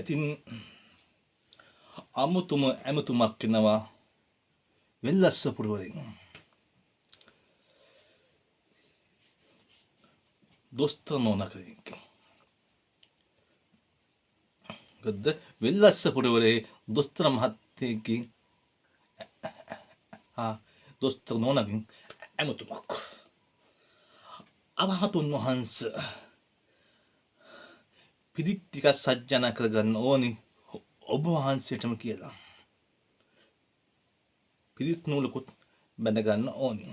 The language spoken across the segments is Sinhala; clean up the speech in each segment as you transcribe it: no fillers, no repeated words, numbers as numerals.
ඉතින් අමුතුම ඇමතුමක් එනවා වෙල්ලස්ස පුරවරෙන්. දොස්තර නෝනා කෙනෙක්. මොකද වෙල්ලස්ස පුරවරේ දොස්තර මහත්තයෙක්ගෙන් දොස්තර නෝනාගෙන් ඇමතුමක්. අවහතුන් වහන්සේ පිරිත් ටිකක් සජ්ජනා කරගන්න ඕනි ඔබ වහන්සේටම කියලා. පිරිත් නූලකුත් බැඳ ගන්න ඕනි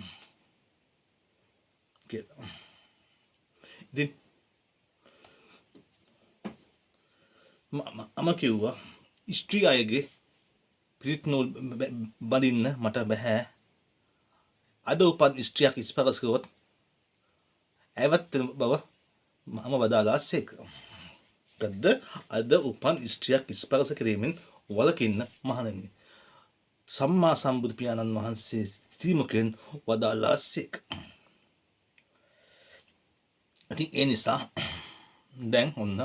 කියලා. ඉතින් මම කිව්වා ස්ත්‍රී අයගේ පිරිත් නූල් බඳින්න මට බෑ. අද උපන් ස්ත්‍රියක් ස්පර්ශ කළොත් ඇවත් වෙන බව මම වදාළාසේක. මොකද අද උපන් ස්ත්‍රියක් ස්පර්ශ කිරීමෙන් වළකින්න මහණෙනි සම්මා සම්බුදු පියාණන් වහන්සේ ශ්‍රීමුඛයෙන් වදාළාසේක. ඉතින් ඒ නිසා දැන් ඔන්න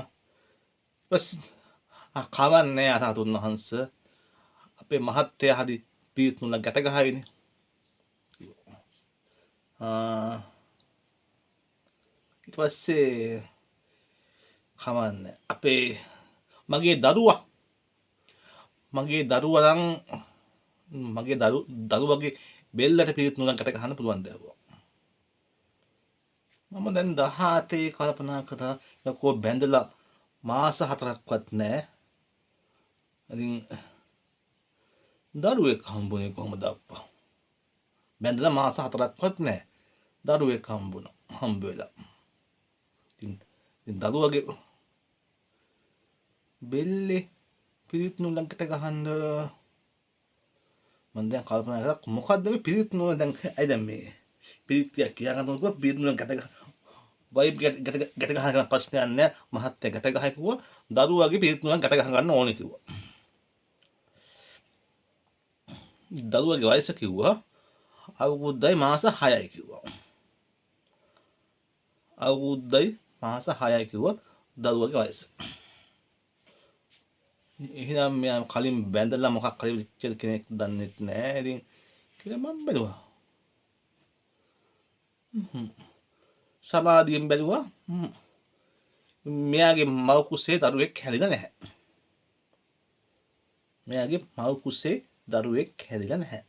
බස් කවන්නේ අරහතුන් වහන්සේ අපේ මහත්තයා හරි පිරිත් නූල ගැට ගහවිනේ. ඊට පස්සේ කවන්නේ අපේ මගේ දරුවා නම් මගේ දරුවගේ බෙල්ලට පිරිත් නූලක් ගැට ගහන්න පුළුවන් දැවුවා. මම දැන් 18 කල්පනා කරා යකෝ බැඳලා මාස 4ක්වත් නැහැ. ඉතින් දරුවෙක් හම්බුනේ කොහමද අප්පා? බැඳලා මාස 4ක්වත් නැහැ. දරුවෙක් හම්බ වෙලා. ඉතින් දරුවගේ බෙල්ලේ පිරිත් නූලකට ගහන්න මම දැන් කල්පනා කරා මොකද්ද මේ පිරිත් නූල දැන් ඇයි දැන් මේ පිරිත් කියා ගන්නකොට පිරිත් නූල ගැට වයිබ් ගැට ගහන ප්‍රශ්නයක් නැහැ. මහත්තයා ගැට ගහයි කිව්වා දරුවගේ පිරිත් නූල ගැට ගහ ගන්න ඕනේ කිව්වා. දරුවගේ වයස කිව්වා අවුරුද්දයි මාස 6යි කිව්වා. අවුරුද්දයි මාස 6යි කිව්වා දරුවගේ වයස. එහෙනම් මෙයා කලින් බැඳලා මොකක් හරි විච්ච කෙනෙක් දන්නෙත් නැහැ. ඉතින් කියලා මම බැලුවා. සමාධියෙන් බැලුවා. මෙයාගේ මව කුසේ දරුවෙක් හැදිලා නැහැ. මෙයාගේ මව කුසේ දරුවෙක් හැදිලා නැහැ.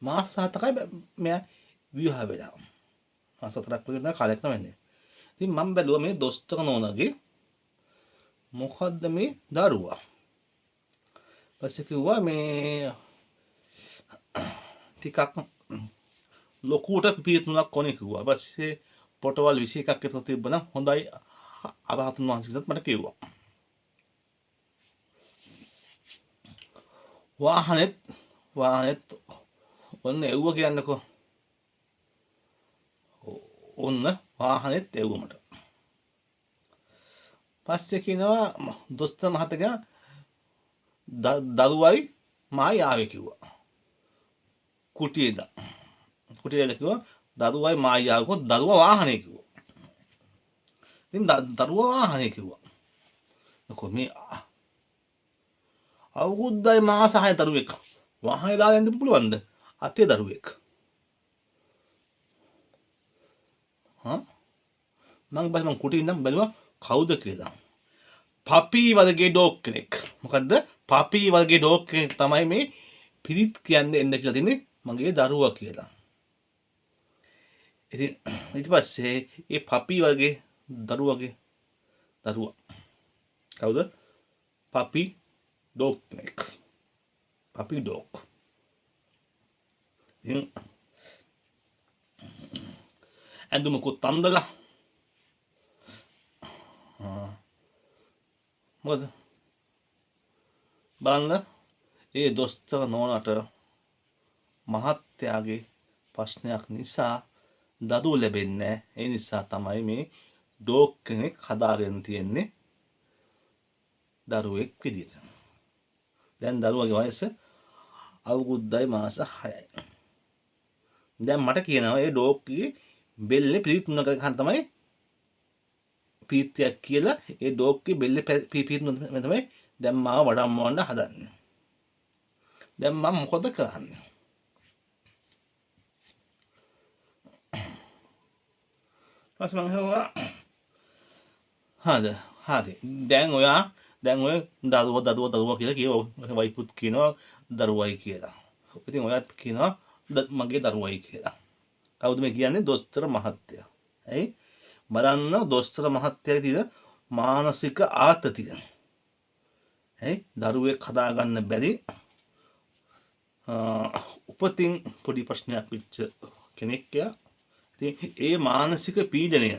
මාස 7කයි මෙයා විවාහ වෙලා. මාස 4ක් වගේ කාලයක් තමයි. ඉතින් මම බැලුවා මේ දොස්තර නෝනාගේ මොකද්ද මේ දරුවා. පස්සේ කිව්වා මේ ටිකක් ලොකුට පිරිත් නූලක් ඕනේ කිව්වා. පස්සේ පොටවල් 21ක් විතර තිබ්බනම් හොඳයි අරහතුන් වහන්සේට මට කිව්වා. වාහනෙත් ඔන්න එව්ව කියන්නකෝ. ඔන්න වාහනෙත් එව්ව මට. පස්සේ කියනවා දොස්තර මහත්තයා දරුවයි මායි ආවේ කිව්වා. කුටියේද කිව්වා දරුවයි මායි ආවකොත් දරුවා වාහනේ කිව්වා. ඉතින් දරුවා වාහනේ කිව්වා. කොහොමද අවුරුද්දයි මාස 6 දරුවෙක් වාහනේ දාලා යන්න පුළුවන්ද? අතේ දරුවෙක්. මම කුටියේ ඉඳන් බැලුවා කවුද කියලා. පපී වර්ගයේ ඩොග් කෙනෙක්. මොකද්ද? පපී වර්ගයේ ඩොග් කෙනෙක් තමයි මේ පිරිත් කියන්නේ එන්න කියලා තින්නේ මගේ දරුවා කියලා. ඉතින් ඊට පස්සේ ඒ පපී වර්ගයේ දරුවා කවුද? පපී ඩොග් කෙනෙක්. පපී ඩොග්. ඉතින් ඇඳුමකුත් අන්දලා මොකද බලන්න ඒ දොස්තර නෝනාට මහත්තයාගේ ප්‍රශ්නයක් නිසා දරුවෝ ලැබෙන්නේ නැහැ. ඒ නිසා තමයි මේ ඩොග් කෙනෙක් හදාගෙන තියෙන්නේ දරුවෙක් විදියට. දැන් දරුවගේ වයස අවුරුද්දයි මාස 6යි. දැන් මට කියනවා ඒ ඩොග්ගේ බෙල්ලේ පිරිත් නූලක් ගහන්න තමයි ප්‍රීතියක් කියලා ඒ ඩෝක්ගේ බෙල්ලේ පීපීතුන තමයි දැන් මාව වඩම්මවන්න හදන්නේ. දැන් මම මොකද කරන්නේ? ඊපස්සේ මම හිතුවා හරි. දැන් ඔය දරුවා කියලා කියනවා. වයිපුත් කියනවා දරුවයි කියලා. ඉතින් ඔයත් කියනවා මගේ දරුවයි කියලා. කවුද මේ කියන්නේ? දොස්තර මහත්තයා. ඇයි? බලන්න දොස්තර මහත්තයාගේ තියෙන මානසික ආතතිය. ඇයි? දරුවෙක් හදාගන්න බැරි උපතින් පොඩි ප්‍රශ්නයක් වෙච්ච කෙනෙක් යා. ඉතින් ඒ මානසික පීඩනය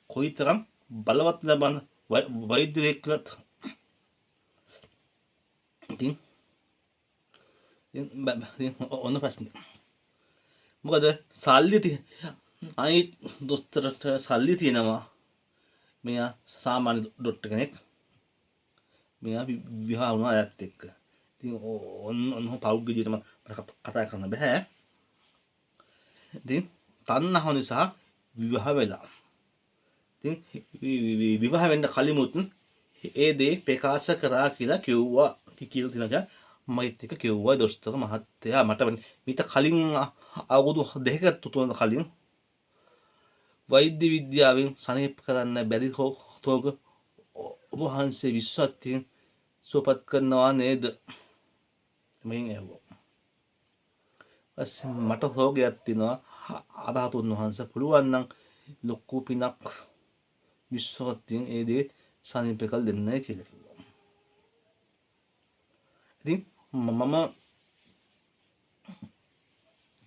කොයිතරම් බලවත් ලබන වෛද්‍යයෙක් කියලාත් ඉතින් ඔන්න ප්‍රශ්නේ. මොකද සල්ලි අයි දොස්තරට සල්ලි තියෙනවා. මෙයා සාමාන්‍ය ඩොක්ටර් කෙනෙක්. මෙයා විවාහ වුණා අයත් එක්ක. ඉතින් ඔන්න පෞද්ගලික ජීවිතම කතා කරන්න බෑ. ඉතින් තණ්හාව නිසා විවාහ වෙලා. ඉතින් විවාහ වෙන්න කලිමුත් ඒ දේ ප්‍රකාශ කරා කියලා කිව්වා. කියලා තියනවා මයිත් එක කිව්වා දොස්තර මහත්තයා මට මීට කලින් අවුරුදු 2ක 3ක කලින් වෛද්‍ය විද්‍යාවෙන් සනීප කරන්න බැරි තෝග ඔබ වහන්සේ විශ්වත්වයෙන් සුවපත් කරනවා නේද? මෙන් ඇහුවා. මට රෝගයක් තියෙනවා. අරහතුන් වහන්සේ පුළුවන් නම් ලොකු පිනක් විශ්වත්වයෙන් ඒ දේ සනීප කළ දෙන්නයි කියලා කිව්වා. ඉතින් මම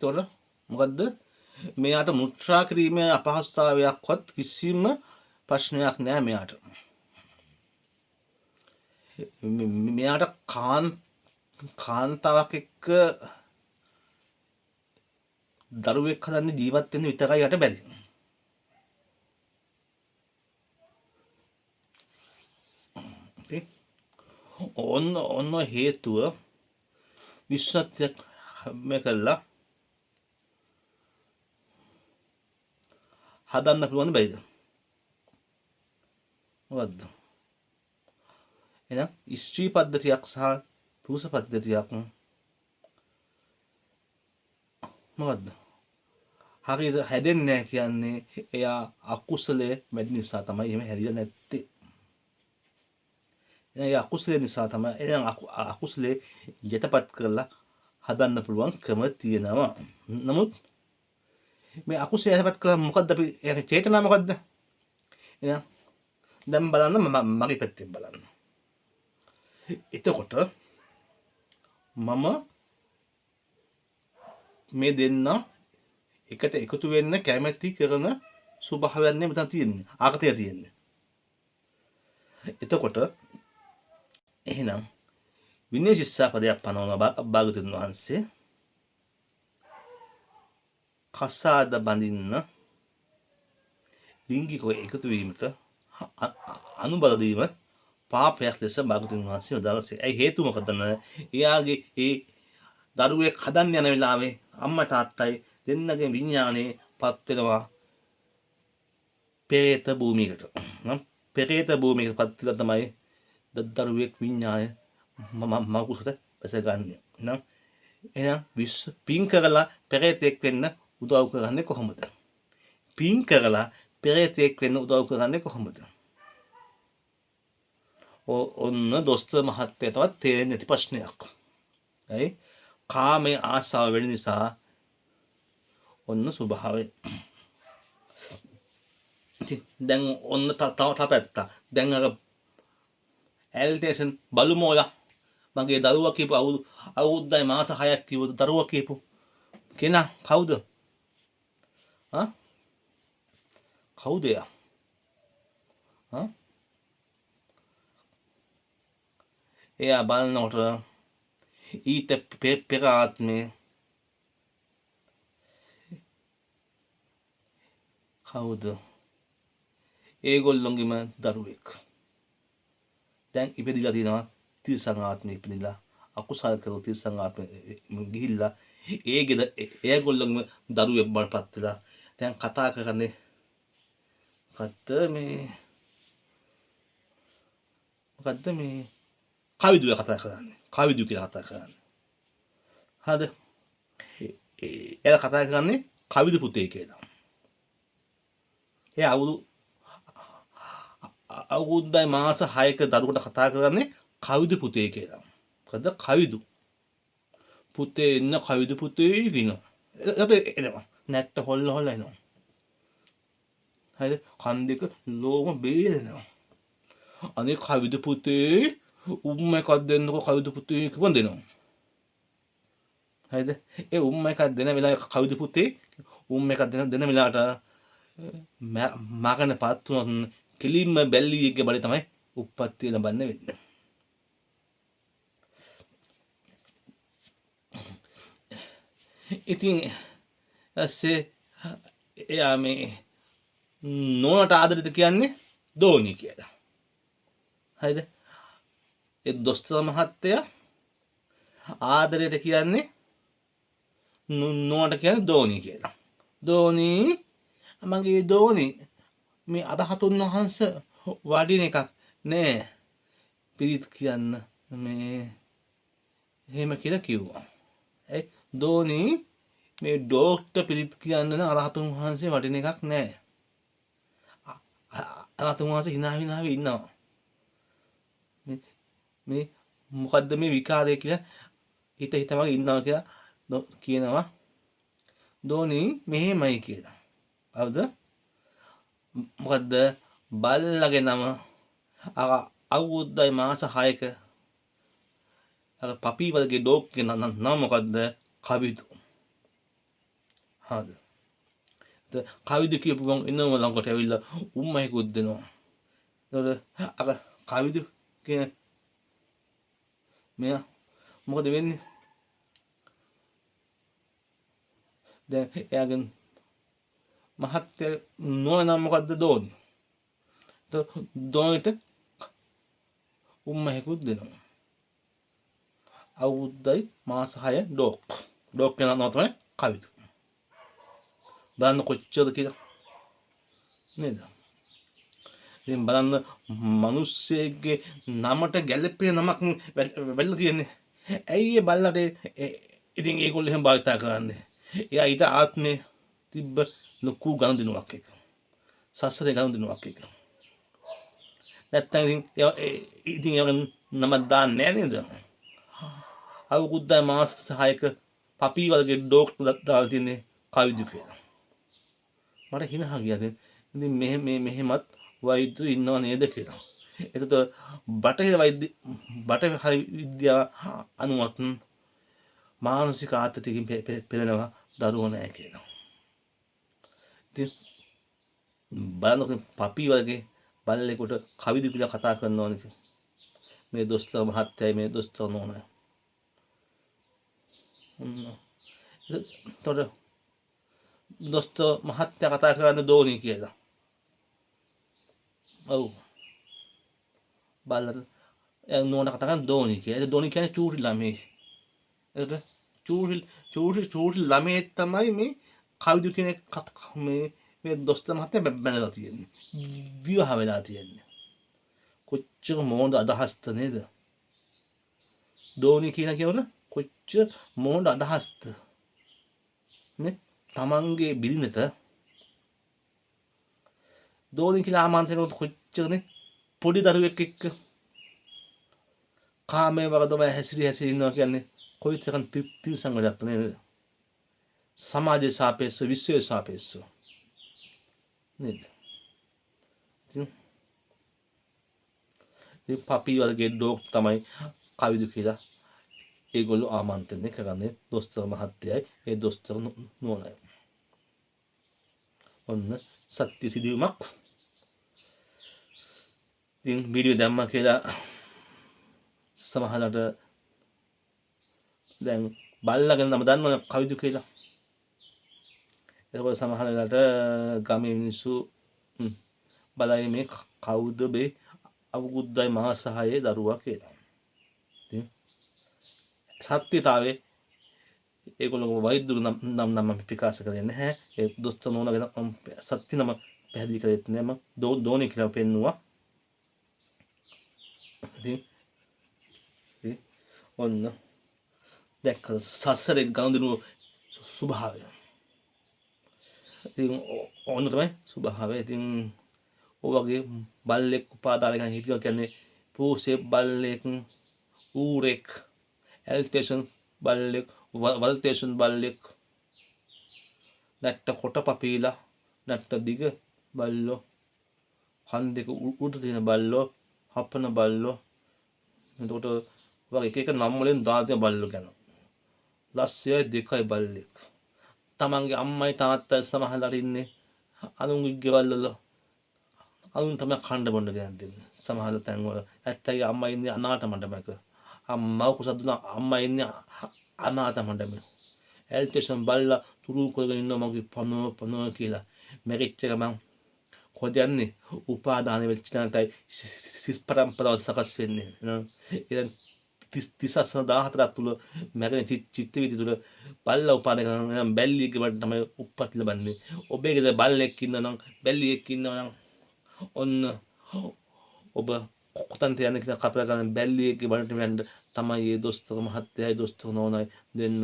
තොර මොකද්ද මෙයාට මුත්‍රා කිරීමේ අපහසුතාවයක්වත් කිසිම ප්‍රශ්නයක් නෑ මෙයාට. මෙයාට කාන්තාවක් එක්ක දරුවෙක් හදන්න ජීවත් වෙන්න විතරයි යට බැරි. ඔන්න හේතුව විශ්වත්වයක් මේ කළා හදන්න පුළුවන් බැයිද? මොකද්ද? එහෙනම් ස්ත්‍රී පද්ධතියක් සහ පුරුෂ පද්ධතියක් මොකද්ද? හරියට හැදෙන්නේ නැහැ කියන්නේ එයා අකුසලයේ වැඩි නිසා තමයි එහෙම හැදිලා නැත්තේ. ඒ අකුසලයේ නිසා තමයි එහෙනම් අකුසලයේ යටපත් කරලා හදන්න පුළුවන් ක්‍රම තියෙනවා. නමුත් මේ අකුසලයේ යටපත් කළා මොකද්ද අපි ඒකේ චේතනාව මොකද්ද? එහෙනම් දැන් බලන්න මගේ පැත්තෙන් බලන්න. එතකොට මම මේ දෙන්න එකට එකතු වෙන්න කැමැති කරන ස්වභාවයක් නේ මෙතන තියෙන්නේ. ආකතිය තියෙන්නේ. එතකොට එහෙනම් විනය ශික්ෂාපදයක් පනවන භාගතුන් වහන්සේ කසාද බඳින්න ලිංගිකව එකතු වීමට අනුබල දීම පාපයක් ලෙස භාගතුන් වහන්සේ උදාරසේ. ඒ හේතුව මොකද? එයාගේ ඒ දරුවෙක් හදන්න යන වෙලාවේ අම්මා තාත්තයි දෙන්නගේ විඥානේ පත් වෙනවා පෙරේත භූමියකට. නම් පෙරේත භූමියකට පත් වෙලා තමයි දරුවෙක් විඥානේ මකුසට බැසගන්නේ. නම් එහෙනම් පින් කරලා පෙරේතෙක් වෙන්න උදව් කරන්නේ කොහොමද? පින් කරලා පෙරේතෙක් වෙන්න උදව් කරන්නේ කොහොමද? ඔන්න දොස්තර මහත්තයාටවත් තේරෙන්නේ නැති ප්‍රශ්නයක්. ඇයි? කාමයේ ආසාව වෙන නිසා ඔන්න ස්වභාවය. ඉතින් දැන් ඔන්න තව පැත්ත. දැන් අර ඇල්ටේෂන් බලුමෝලා මගේ දරුවා කියපු අවුරුද්දයි මාස 6ක් කිව්වද දරුවා කියපු කෙනා කවුද? කවුද යා? එයා බලනකොට ඊට පෙර ආත්මේ කවුද? ඒගොල්ලොන්ගේම දරුවෙක්. දැන් ඉපදිලා තියෙනවා තිරිසන් ආත්මේ ඉපදිලා අකුසල් කරලා තිරිසන් ආත්මේ ගිහිල්ලා ඒගොල්ලොන්ගේම දරුවෙක් බවටපත් වෙලා දැන් කතා කරන්නේ කත්ත මේ මොකද්ද මේ කවිදු කතා කරන්නේ. කවිදු කියලා කතා කරන්නේ. හරිද? එයා කතා කරන්නේ කවිදු පුතේ කියලා. එයා අවුරුද්දයි මාස 6ක දරුවට කතා කරන්නේ කවිදු පුතේ කියලා. මොකද කවිදු පුතේ ඉන්න කවිදු පුතේ කියනවා. ඒක එනවා. නැට්ට හොල්ල එනවා. හරිද? කන් දෙක ලෝම බේරෙනවා. අනේ කවිදු පුතේ උම්ම එකක් දෙන්නකො කවිදු පුතේ කිව්වොත් දෙනවා. හරිද? ඒ උම්ම එකක් දෙන වෙලාවේ කවිදු පුතේ උම්ම එකක් දෙන වෙලාවට මාකන පාත් වුණොත් කෙලින්ම බැල්ලියගේ බඩේ තමයි උප්පත්තිය ලබන්න වෙන්නේ. ඉතින් ඇස්සේ එයා මේ නෝනට ආදරෙද කියන්නේ දෝනි කියලා. හරිද? ඒ දොස්තර මහත්තයා ආදරයට කියන්නේ නෝනට කියන්නේ දෝනි කියලා. දෝනි මගේ දෝනි මේ අරහතුන් වහන්සේ වඩින එකක් නෑ පිරිත් කියන්න මේ එහෙම කියලා කිව්වා. ඒ දෝනි මේ ඩෝක්ටර් පිරිත් කියන්න නම් අරහතුන් වහන්සේ වඩින එකක් නෑ. අරහතුන් වහන්සේ hina ඉන්නවා. මේ මොකද්ද මේ විකාරය කියලා හිතමග ඉන්නවා කියලා කියනවා. දෝනි මෙහෙමයි කියලා. හරිද? මොකද්ද බල්ලගේ නම අවුරුද්දයි මාස 6ක අර පපි වගේ ඩොග්ගේ නම මොකද්ද? කවිදු. හරිද? කවිදු කියපු ගමන් එනම ළඟට ඇවිල්ලා උම්මයිකුත් දෙනවා. ඒතකොට අර කවිදු කියන මෙයා මොකද වෙන්නේ? දැන් එයාගෙන් මහත්ය නෝන නම් මොකද්ද? දෝනි. දෝනිට උම්මහෙකුත් දෙනවා. අවුරුද්දයි මාස 6 ඩොක් කියන නම තමයි කවිදු. බලන්න කොච්චරද කියලා නේද? ඉතින් බලන්න මිනිස්සෙගේ නමට ගැළපෙන නමක් වෙන්න තියෙන්නේ. ඇයි ඒ බල්ලට ඉතින් ඒගොල්ලෝ එහෙම භාවිතා කරන්නේ? එයා ඊට ආත්මේ තිබ්බ ලොකු ගනුදෙනුවක් එක. සසරේ ගනුදෙනුවක් එක. නැත්තම් ඉතින් ඒවා නම දාන්නේ නෑ නේද? අවුරුද්දයි මාස 6ක පපි වගේ ඩොක්ටර් දාලා තියන්නේ කවිදු කියලා. මට හිනහා ගියා. ඉතින් මෙහෙමත් වෛද්‍යරු ඉන්නව නේද කියලා. එතකොට බටහිර විද්‍යාව අනුවත් මානසික ආතතියකින් පෙළෙනවා දරුවෝ නැහැ කියලා. ඉතින් බලන්න පපි වගේ බල්ලෙකුට කවිදු කියලා කතා කරනවා නේද? මේ දොස්තර මහත්තයයි මේ දොස්තර නෝනයි. එතකොට දොස්තර මහත්තයා කතා කරන්නේ දෝනි කියලා. ඔව්. බල්ලට නෝන කතා කරන්නේ දෝනි කියලා. ඒ දෝනි කියන්නේ චූටි ළමයි. එතකොට චූටි ළමයි තමයි මේ කවිදු කියන මේ දොස්තර මහත්තයා බැලලා තියෙන්නේ. විවාහ වෙලා තියෙන්නේ. කොච්චර මොහොඳ අදහස්ද නේද? දෝනි කියන කියවල කොච්චර මොහොඳ අදහස්ද නේ? තමන්ගේ බිරිඳට දෝනි කියලා ආමන්ත්‍රණය කරනකොට කොච්චරනේ පොඩි දරුවෙක් එක්ක කාමයේ වරදව හැසිරී ඉන්නවා කියන්නේ කොයිතරම් තිරසං වැඩක්ද නේද? සමාජයේ සාපේක්ෂව විශ්වයේ සාපේක්ෂව නේද? ඉතින් පපි වර්ගයේ ඩොග් තමයි කවිදු කියලා ඒගොල්ලෝ ආමන්ත්‍රණය කරන්නේ දොස්තර මහත්තයයි ඒ දොස්තර නෝනයි. ඔන්න සත්‍ය සිදුවීමක්. ඉතින් වීඩියෝ දැම්මා කියලා සමහරවිට දැන් බල්ලගෙන නම දන්නවනේ කවිදු කියලා. ඒකවල සමහර වෙලාවට ගමේ මිනිස්සු බලයි මේ කවුද මේ අවුරුද්දයි මාස 6 දරුවා කියලා. ඉතින් සත්‍යතාවයේ ඒගොල්ලෝ වෛද්‍යරු නම් ප්‍රකාශ කරන්නේ නැහැ. ඒ දොස්තර නෝනාගෙන සත්‍ය නම පැහැදිලි කරෙත් නැහැ. මම දෝනි කියලා පෙන්නුවා. ඉතින් ඔන්න දැක්ක සසරේ ගනුදෙනු ස්වභාවය. ඉතින් ඕන තමයි ස්වභාවය. ඉතින් ඔය වගේ බල්ලෙක් උපාදාන කරගෙන හිටියා කියන්නේ පූසේ බල්ලෙක්, ඌරෙක්, ඇල්ටේෂන් බල්ලෙක්, වල්ටේෂන් බල්ලෙක්, නැට්ට කොට පපීලා, නැට්ට දිග බල්ලෝ, කන් දෙක උඩ තියෙන බල්ලෝ, හපන බල්ලෝ. එතකොට ඔය එක එක නම් වලින් දාන බල්ලෝ කියනවා. ලස්සයයි දෙකයි බල්ලෙක්. තමන්ගේ අම්මයි තාත්තයි සමහරවල් ඉන්නේ අනුන්ගේ ගෙවල් වල. අනුන් තමයි කන්න බොන්න ගෙනත් දෙන්නේ. සමහර තැන්වල ඇත්තයි අම්මා ඉන්නේ අනාථ මණ්ඩපයක. අම්මා කුසක් දුන්නා අම්මා ඉන්නේ අනාථ මණ්ඩපෙ. ඇල්ටේෂන් බල්ලා තුරු කරගෙන ඉන්නවා මගේ පනෝ කියලා. මැරිච්ච ගමන් කොහෙද යන්නේ? උපාදාන වෙච්ච තැනටයි සිස් පරම්පරාව සකස් වෙන්නේ. එහෙනම් 34 තුල මැරෙන චිත්ත වීති තුල බල්ලා උපාදාන කරනවා නම් බැල්ලියගේ බඩ තමයි උප්පත් ලබන්නේ. ඔබේ ගෙදර බල්ලෙක් ඉන්නවා නම් බැල්ලියෙක් ඉන්නවා නම් ඔන්න ඔබ කොතනට යන්නේ කියලා කපලා ගන්න බැල්ලියෙක්ගේ බඩට යන්න තමයි මේ දොස්තර මහත්තයයි දොස්තර නෝනයි දෙන්න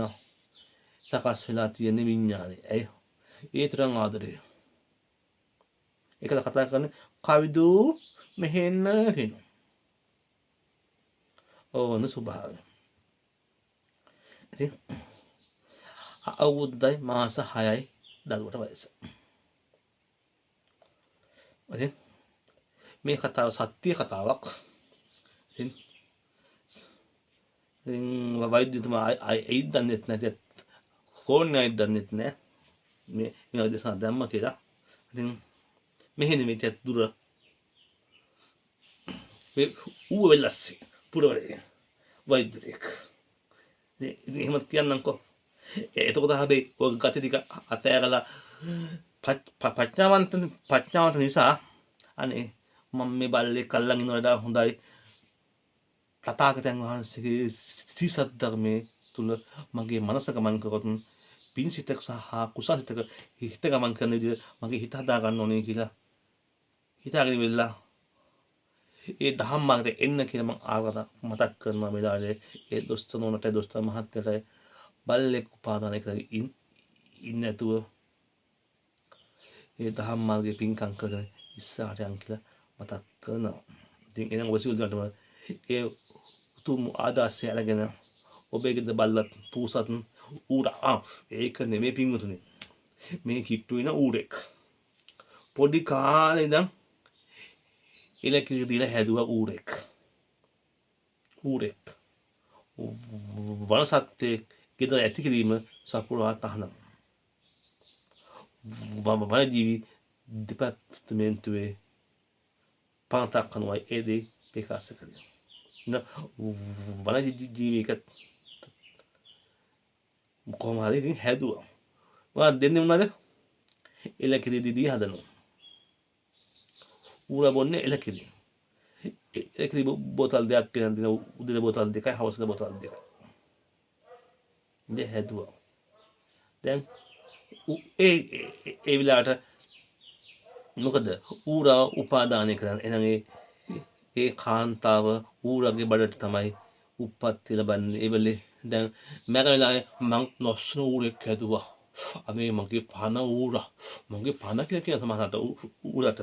සකස් වෙලා තියෙන විඥානය. ඇයි? ඒ තරම් ආදරේ. ඒකද කතා කරන්නේ කවිදු මෙහෙන්න කියනවා. ඕන ස්වභාවය. ඉතින් අවුරුද්දයි මාස 6යි දරුවට වයස. ඉතින් මේ කතාව සත්‍ය කතාවක්. ඉතින් වෛද්‍යතුමා අයි දන්නෙත් නැති කෝන්නේ අයි දන්නෙත් නෑ මේ දෙසා දැම්ම කියලා. ඉතින් මෙහෙන මෙතත් දුර ඌ වෙලස්සේ පුරවරේ වෛද්‍යරෙක්. ඉතින් එහෙම කියන්නම්කෝ. එතකොට හැබැයි ඔය ගති ටික අතෑරලා ප්‍රඥාවන්ත නිසා අනේ මම මේ බල්ලෙක් අල්ලන් ඉන්න වඩා හොඳයි තථාගතයන් වහන්සේගේ සීසත් ධර්මයේ තුල මගේ මනස ගමන් කරොත් පින්සිතක සහ කුසසිතක හිත ගමන් කරන විදිහ මගේ හිත හදා ගන්න ඕනේ කියලා හිතාගෙන ඉවිල්ලා ඒ දහම් මාර්ගයට එන්න කියලා මම ආවද මතක් කරනවා වෙලාවේ ඒ දොස්තර නෝනට දොස්තර මහත්තයට බල්ලෙක් උපාදාන කරගෙන ඉන්නේ නැතුව ඒ දහම් මාර්ගයේ පින්කම් කරගෙන ඉස්සරහට යන් කියලා මතක් කරනවා. ඉතින් එනම් ඔසියුල්ටම ඒ උතුම් ආදාසය අරගෙන ඔබේ ගෙදර බල්ලත් පූසත් ඌරා ඒක නෙමෙයි පින්වතුනි. මේ කිට්ටු වෙන ඌරෙක්. පොඩි කාලේ ඉඳන් ඉලක්කෙ දීලා හැදුවා ඌරෙක්. වනසත්තේ ගෙදර ඇති කිරීම සපුරා තහනම්. වනජීවි දෙපාර්තමේන්තුවේ පනතක් කනුවයි ඒ දේ ප්‍රකාශ කළේ. වනජීවිකත් කොහොම හරි ඉතින් හැදුවා. මොකක්ද දෙන්නේ මොනවද? එලකිරි දිදී හදනවා. ඌරා බොන්නේ එලකිරි. එලකිරි බෝතල් දෙකක් ගෙන දෙන උදේ බෝතල් දෙකයි හවස බෝතල් දෙකයි. ඉතින් හැදුවා. දැන් ඒ විලාට මොකද ඌරා උපාදානය කරන්නේ. එහෙනම් ඒ කාන්තාව ඌරගේ බඩට තමයි උප්පත්ති ලබන්නේ. ඒ වෙලේ දැන් මැරෙලානේ මං නොස්සන ඌරෙක් හැදුවා. අනේ මගේ පන ඌරා. මගේ පන කියලා කියන සමහරට ඌරට.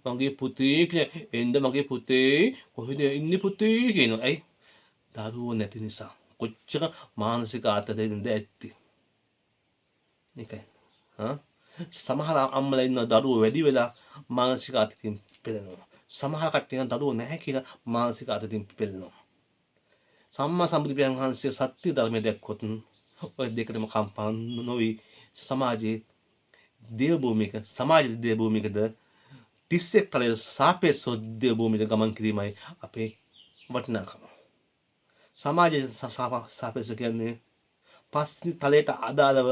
මගේ පුතේ කියලා එන්න මගේ පුතේ කොහෙද ඉන්නේ පුතේ කියනවා. ඇයි? දරුවෝ නැති නිසා. කොච්චර මානසික ආතතියෙන්ද ඇත්තේ. ඒකයි. සමහර අම්මලා ඉන්න දරුවෝ වැඩි වෙලා මානසික ආතතියෙන් පෙළෙනවා. සමහර කට්ටිය දරුවෝ නැහැ කියලා මානසික ආතතියෙන් පෙළෙනවා. සම්මා සම්බුදු පියාණන් වහන්සේ සත්‍ය ධර්මයේ දැක්කොත් ඔය දෙකටම කම්පා නොවි සමාජයේ දේව භූමික සමාජයේ දේව භූමිකද 31 තලයේ සාපේක්ෂව දේව භූමික ගමන් කිරීමයි අපේ වටිනාකම. සමාජයේ සාපේක්ෂ කියන්නේ පස්නි තලයට අදාළව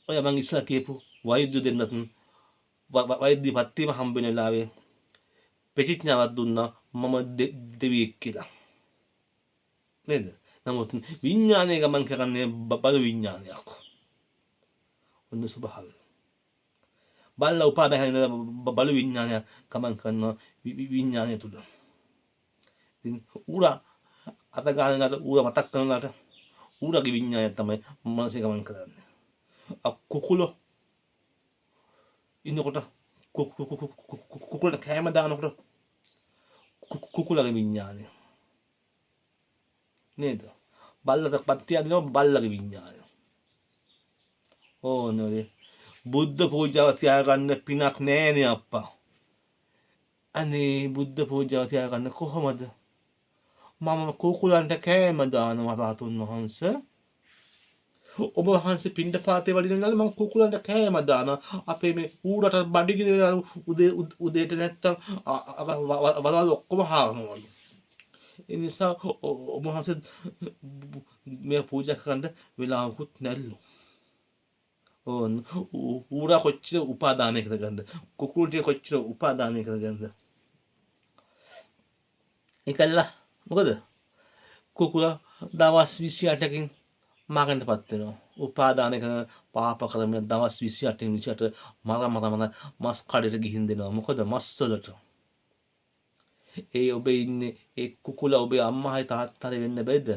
ඔය මං ඉස්සලා කියපු වෛද්‍ය දෙන්නත් වෛද්‍ය පත්තිම හම්බ වෙන වෙලාවේ ප්‍රතිඥාවක් දුන්නා මම දෙවියෙක් කියලා. නේද? නමුත් විඥානය ගමන් කරන්නේ බල විඥානයක්. ඔන්න ස්වභාවය. බල්ලා උපාදාන බල විඥානය ගමන් කරන විඥානය තුල. ඉතින් ඌරා අත ගන්නකට ඌරා මතක් කරනකට ඌරාගේ විඤ්ඤාණය තමයි මනසේ ගමන් කරන්නේ. කුකුලෝ ඉන්නකොට කුකුලට කෑම දානකොට කුකුලගේ විඤ්ඤාණය නේද? බල්ලට පත්තිය දෙනවා බල්ලගේ විඤ්ඤාණය. ඕනේ බුද්ධ පූජාව තියාගන්න පිනක් නෑනේ අප්පා. අනේ බුද්ධ පූජාව තියාගන්න කොහොමද? මම කුකුලන්ට කෑම දානවා රාතුන් වහන්සේ. ඔබ වහන්සේ පිණ්ඩපාතේ වඩිනවල මම කුකුලන්ට කෑම දානවා. අපේ මේ ඌරට බඩගිනි උදේට නැත්තම් වලවල් ඔක්කොම හාරනවා. ඒ නිසා ඔබ වහන්සේ මේ පූජා කරන්න වෙලාවකුත් නැල්ලු. ඕන ඌරා කොච්චර උපාදානය කරගන්නද? කුකුල්ටිය කොච්චර උපාදානය කරගන්නද? ඒකල්ලා මොකද? කුකුලා දවස් 28කින් මරණයටපත් වෙනවා. උපාදානය කරන පාප කර්ම දවස් 28න් 28 මර මස් කඩේට ගිහින් දෙනවා. මොකද මස් වලට. ඒ ඔබේ ඉන්නේ ඒ කුකුලා ඔබේ අම්මායි තාත්තායි වෙන්න බැයිද?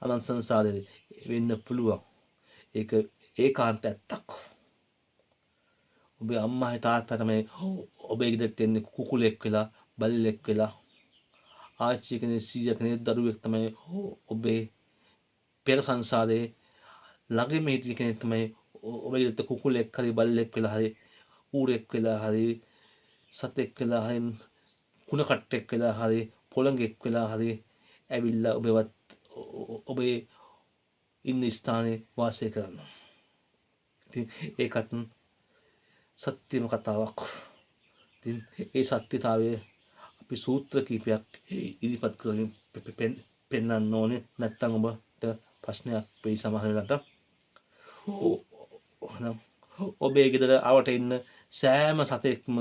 අනන්ත සංසාරේ වෙන්න පුළුවන්. ඒක ඒකාන්ත ඇත්තක්. ඔබේ අම්මායි තාත්තා තමයි ඔබේ ගෙදරට එන්නේ කුකුලෙක් වෙලා බල්ලෙක් වෙලා. ආච්චි කෙනෙක් සීයා කෙනෙක් දරුවෙක් තමයි ඔබේ පෙර සංසාරේ ළඟින්ම හිටිය කෙනෙක් තමයි ඔබේ ගෙදරට කුකුලෙක් හරි බල්ලෙක් වෙලා හරි ඌරෙක් වෙලා හරි සතෙක් වෙලා හරි කුණ කට්ටෙක් වෙලා හරි පොළඟෙක් වෙලා හරි ඇවිල්ලා ඔබේවත් ඔබේ ඉන්න ස්ථානයේ වාසය කරනවා. ඉතින් ඒකත් සත්‍යම කතාවක්. ඉතින් ඒ සත්‍යතාවය අපි සූත්‍ර කීපයක් ඉදිරිපත් කරමින් පෙන්වන්න ඕනේ. නැත්තම් ඔබට ප්‍රශ්නයක් වෙයි සමහර වෙලාවට. ඔබේ ගෙදර ආවට ඉන්න සෑම සතෙක්ම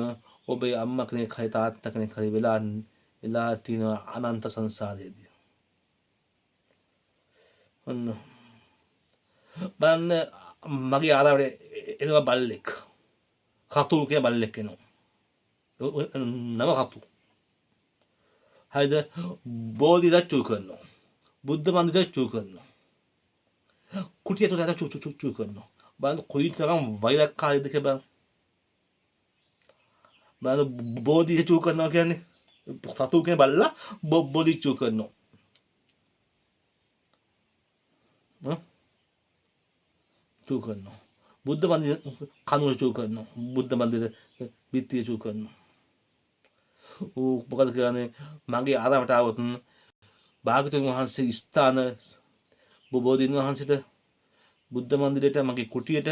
ඔබේ අම්මා කෙනෙක් හරි තාත්තා කෙනෙක් හරි වෙලා තියෙනවා අනන්ත සංසාරයේදී. ඔන්න බලන්න මගේ ආරාමයේ එනවා බල්ලෙක්. කතු කියන බල්ලෙක් එනවා. නම කතු. හරිද? බෝධි දච්චු කරනවා. බුද්ධ මන්දිර දච්චු කරනවා. කුටියට දච්චු කරනවා. බලන්න කොයිතරම් වෛරක්කාරීද කියලා. බලන්න බෝධි දච්චු කරනවා කියන්නේ සතු කියන බල්ලා බෝධි දච්චු කරනවා. චු කරනවා. බුද්ධ මන්දිර කනුව චු කරනවා. බුද්ධ මන්දිර බිත්තිය චු කරනවා. මොකද කියන්නේ මගේ ආරාමයට આવොත් භාගතුන් වහන්සේ ස්ථාන බෝධීන් වහන්සේට බුද්ධ මන්දිරයට මගේ කුටියට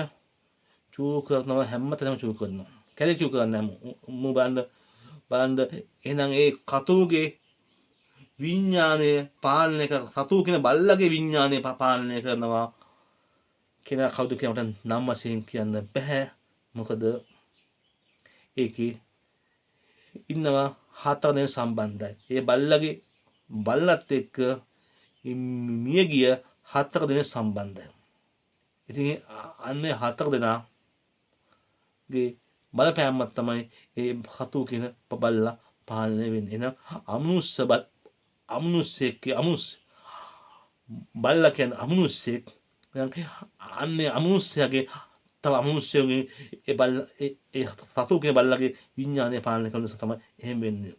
චු කරනවා හැමතැනම චු කරනවා. කැලේ චු කරන්නේ මම බලන්න එහෙනම් ඒ කතුගේ විඥානය පාලනය කර සතු කියන බල්ලගේ විඥානය පාලනය කරනවා කෙනා කවුද කියනට නම් වශයෙන් කියන්න බෑ. මොකද ඒකේ ඉන්නවා 4 දෙනෙක් සම්බන්ධයි. ඒ බල්ලත් එක්ක මියගිය 4 දෙනෙක් සම්බන්ධයි. ඉතින් අන්නේ 4 දෙනාගේ බලපෑමක් තමයි ඒ හතු කියන බල්ලා පාලනය වෙන්නේ. එහෙනම් අමනුෂ්‍යෙක් බල්ලා කියන්නේ අමනුෂ්‍යෙක්. අන්නේ අමනුෂ්‍යගේ තව අමනුෂ්‍යගේ ඒ සතු කියන බල්ලගේ විඥානය පාලනය කරන නිසා තමයි එහෙම වෙන්නේ.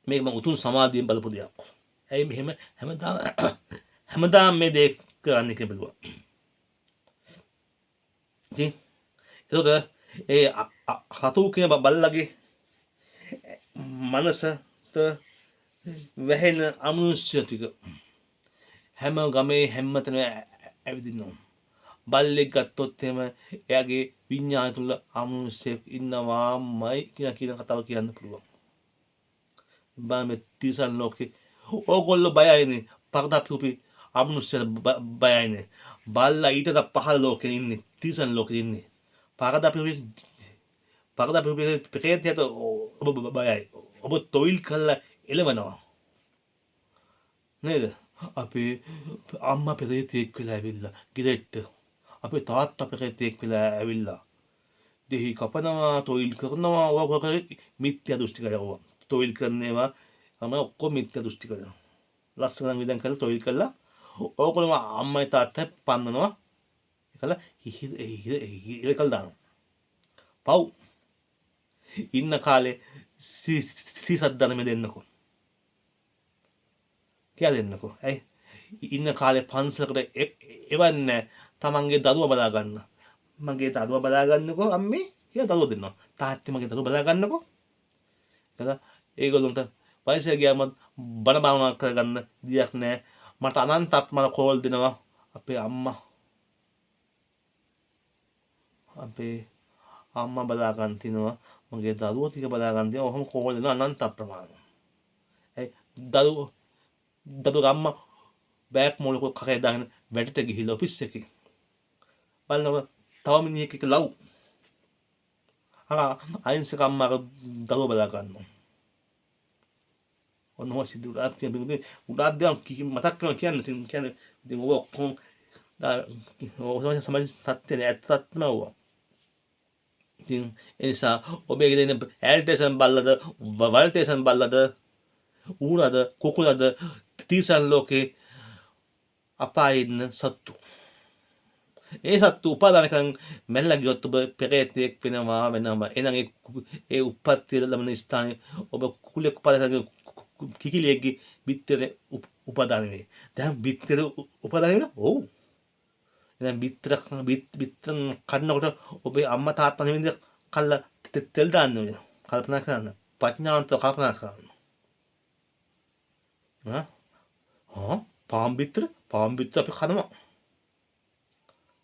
මේක මම උතුම් සමාධියෙන් බලපු දෙයක්. ඇයි මෙහෙම හැමදාම මේ දේ කරන්න කියලා බලුවා. ඉතින් ඒතකොට ඒ සතු කියන බල්ලගේ මනසට වැහෙන අමනුෂ්‍ය ටික හැම ගමේ හැමතැනම ඇවිදිනවා. බල්ලෙක් ගත්තොත් එහෙම එයාගේ විඤ්ඤාණය තුල අමනුෂ්‍යෙක් ඉන්නවාමයි කියන කතාව කියන්න පුළුවන්. බාමේ තිසන් ලෝකේ ඕගොල්ලෝ බයයිනේ. පරදාපුපි අමනුෂ්‍යයට බයයිනේ. බල්ලා ඊටත් පහළ ලෝකේ ඉන්නේ. තිසන් ලෝකේ ඉන්නේ. පරදාපුපි ප්‍රේතයට ඔබ බයයි. ඔබ තොইল කරලා එළවනවා. නේද? අපේ අම්මා පෙරේතෙක් වෙලා ඇවිල්ලා ගෙදරට. අපේ තාත්තා පෙරේතෙක් වෙලා ඇවිල්ලා දෙහි කපනවා, තොইল කරනවා, ඔය මිත්‍යා දෘෂ්ටිකයව. තොইল කරනවා අම ඔක්කොම මිත්‍යා දෘෂ්ටිකය. ලස්සන විදන් කරලා තොইল කරලා ඕකොල්ලම අම්මයි තාත්තයි පන්නනවා. ඒකල හිර කල් දානවා. පව් ඉන්න කාලේ සීසත් ධර්ම දෙන්නකෝ. කියලා දෙන්නකෝ. ඇයි ඉන්න කාලේ පන්සලකට එවන්නේ තමන්ගේ දරුවා බලා ගන්න. මගේ දරුවා බලා ගන්නකෝ අම්මේ කියලා දරුවා දෙන්නවා. තාත්තේ මගේ දරුවා බලා ගන්නකෝ. කියලා ඒගොල්ලන්ට වයසට ගියාම බණ භාවනා කරගන්න විදියක් නැහැ. මට අනන්ත අප්‍රමාණ කෝල් දෙනවා අපේ අම්මා. අපේ අම්මා බලා ගන්න තිනවා. මගේ දරුවෝ ටික බලා ගන්න තිනවා. ඔහොම කෝල් දෙනවා අනන්ත අප්‍රමාණ. ඇයි දරුවෝ අම්මා බෑග් මොලක කරේ දාගෙන වැඩට ගිහිල්ලා ඔෆිස් එකේ. බලනකොට තව මිනිහෙක් එක්ක ලව්. අයින්සක අම්මාක දරුවෝ බලා ගන්නවා. ඔන්නෝ සිද්ධ උඩාත් දේවල් මතක් කරනවා කියන්නේ ඉතින් ඔය ඔක්කොම ඔය සමාජ තත්ත්වනේ ඇත්තටම ඕවා. ඉතින් ඒ නිසා ඔබේ ගෙදර ඉන්න ඇල්ටේෂන් බල්ලද වල්ටේෂන් බල්ලද ඌරද කුකුලද තිරිසන් ලෝකේ අපායේ ඉන්න සත්තු. ඒ සත්තු උපාදාන කරන් මැල්ලා ගියොත් ඔබ පෙරේතෙක් වෙනවා. එහෙනම් ඒ උප්පත්තිය ලැබෙන ස්ථානයේ ඔබ කුකුලෙක් උපාදාන කරන කිකිලියෙක්ගේ බිත්තරේ උපාදාන වේ. දැන් බිත්තර උපාදාන වෙනවා. ඔව්. දැන් බිත්තර කන්නකොට ඔබේ අම්මා තාත්තා නෙමෙයිද කල්ලා තෙල් දාන්න ඕනේ. කල්පනා කරන්න. ප්‍රඥාවන්තව කල්පනා කරන්න. පාම් බිත්තර අපි කනවා.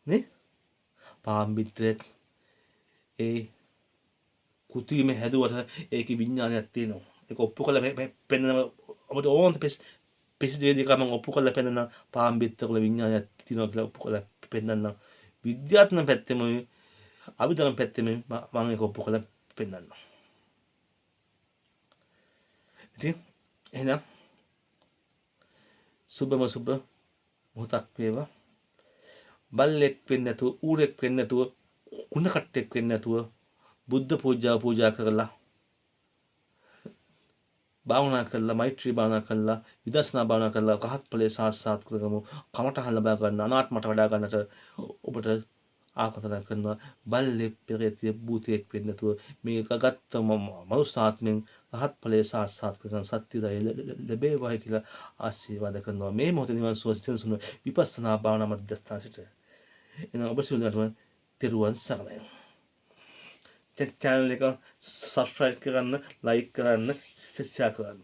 නේ? පාම් බිත්තරේ ඒ කුතීම හැදුවට ඒකේ විඥානයක් තියෙනවා. ඒක ඔප්පු කරලා පෙන්නන ඔබට ඕන පිසිදු වේදිකාවෙන් ඔප්පු කරලා පෙන්නන පාම් බිත්තරවල විඥානයක් තියෙනවා කියලා ඔප්පු කරලා පෙන්නන්න. විද්‍යාත්මක පැත්තෙම අභිධර්ම පැත්තෙම මම ඒක ඔප්පු කරලා පෙන්නන්න. ඉතින් එහෙනම් සුබම සුබ මොහොතක් වේවා. බල්ලෙක් වෙන්නේ නැතුව ඌරෙක් වෙන්නේ නැතුව කුණ කට්ටෙක් වෙන්නේ නැතුව බුද්ධ පූජා කරලා භාවනා කරලා මෛත්‍රී භාවනා කරලා විදර්ශනා භාවනා කරලා කහත් ඵලයේ සාක්ෂාත් කරගමු. කමඨහන් ලබා ගන්න අනාත්මට වඩා ගන්නට ඔබට ආකර්ෂණය කරනවා. බල්ලෙක් පෙරේතෙක් භූතයෙක් වෙන්නේ නැතුව මේක ගත්ත මනුස්සාත්මෙන් රහත් ඵලයේ සාක්ෂාත් කරගන්න සත්‍ය ලැබේවා කියලා ආශිර්වාද කරනවා. මේ මොහොතේ නිවන් සුව සිතන විපස්සනා භාවනා මධ්‍යස්ථානයට එන ඔබ සියලුම තෙරුවන් සරණයි. චැනල් එක සබ්ස්ක්‍රයිබ් කරන්න, ලයික් කරන්න, ෂෙයා කරන්න.